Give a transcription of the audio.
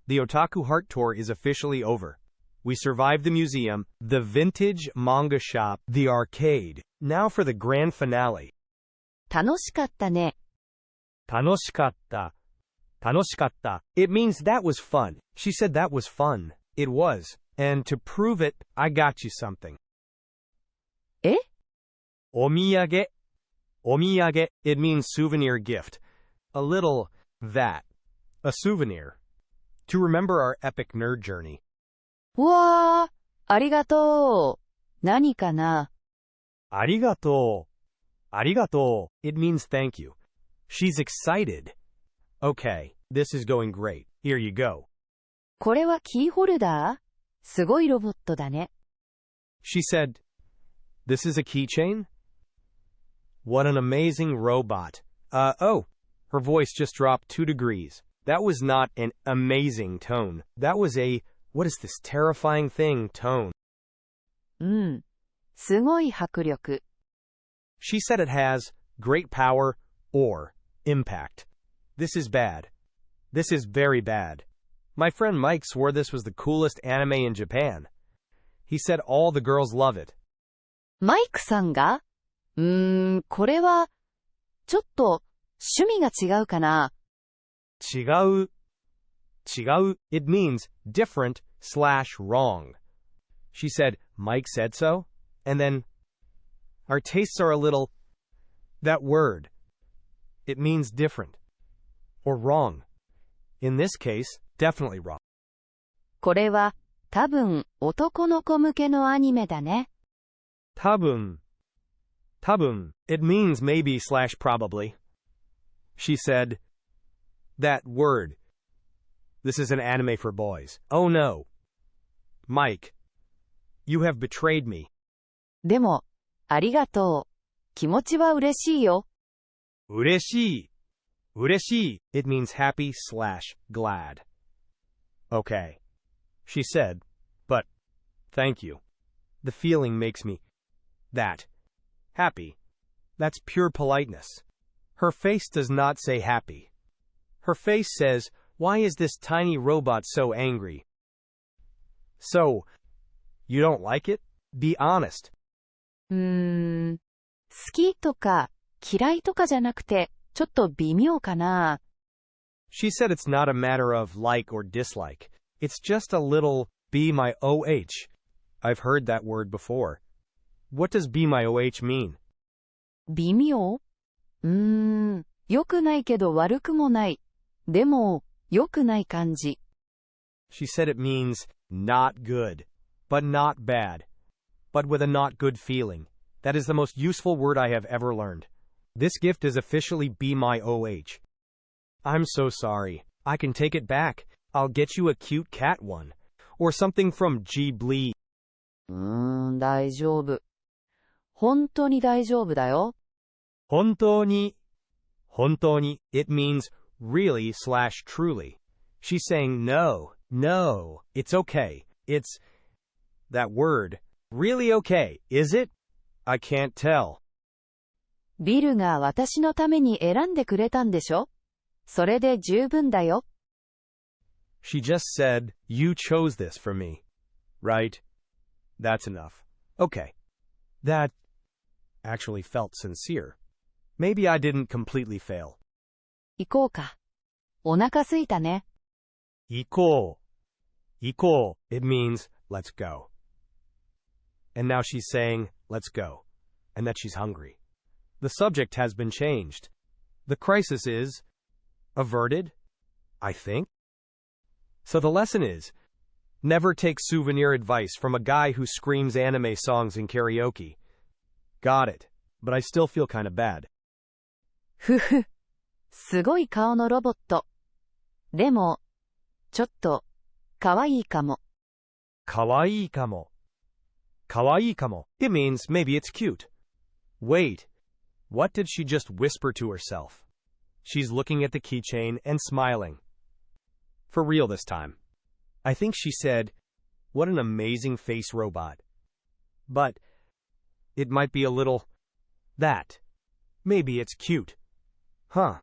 The Otaku Heart Tour is officially over. We survived the museum, the vintage manga shop, the arcade. Now for the grand finale. 楽しかったね。楽しかった。楽しかった. It means that was fun. She said that was fun. It was. And to prove it, I got you something. え? お土産. Oh-mee-yah-geh. It means souvenir gift. A little that. A souvenir. To remember our epic nerd journey. うわー、ありがとう。何かな? ありがとう. ありがとう. It means thank you. She's excited. Okay, this is going great. Here you go. これはキーホルダー? すごいロボットだね。She said, This is a keychain? What an amazing robot. Oh, her voice just dropped 2 degrees. That was not an amazing tone. That was a, what is this terrifying thing tone. うん。すごい迫力。She said it has great power or impact. This is bad. This is very bad. My friend Mike swore this was the coolest anime in Japan. He said all the girls love it. マイクさんがこれは、ちょっと、趣味が違うかな。違う. 違う. It means different / wrong. She said, Mike said so? And then, our tastes are a little, that word. It means different. Or wrong. In this case, definitely wrong. これは、多分、男の子向けのアニメだね。tah-boon. tah-boon. It means maybe / probably. She said, that word. This is an anime for boys. Oh no. Mike. You have betrayed me. でも、ありがとう。気持ちは嬉しいよ。嬉しい. 嬉しい. It means happy / glad. Okay. She said, but, thank you. The feeling makes me, that, happy. That's pure politeness. Her face does not say happy. Her face says, why is this tiny robot so angry? So, you don't like it? Be honest. 好きとか嫌いとかじゃなくて、ちょっと微妙かな。She said it's not a matter of like or dislike. It's just a little, be my OH. I've heard that word before. What does be my OH mean? 微妙？良くないけど悪くもない。でも、良くない感じ。She said it means not good, but not bad, but with a not good feeling. That is the most useful word I have ever learned. This gift is officially be my OH. I'm so sorry. I can take it back. I'll get you a cute cat one. Or something from Ghibli. 大丈夫。本当に大丈夫だよ。本当に. 本当に. It means really / truly. She's saying no, it's okay. It's that word. Really okay, is it? I can't tell. ビルが私のために選んでくれたんでしょ？それで十分だよ。She just said, you chose this for me. Right? That's enough. Okay. That actually felt sincere. Maybe I didn't completely fail. 行こうか。お腹すいたね。ee-koh. ee-koh. It means, let's go. And now she's saying, let's go. And that she's hungry. The subject has been changed. The crisis is averted, I think. So the lesson is, never take souvenir advice from a guy who screams anime songs in karaoke. Got it. But I still feel kind of bad. ふふ。すごい顔のロボット。でも、ちょっと、かわいいかも。かわいいかも。かわいいかも. It means maybe it's cute. Wait. What did she just whisper to herself? She's looking at the keychain and smiling. For real this time. I think she said, what an amazing face robot. But, it might be a little, that. Maybe it's cute. Huh.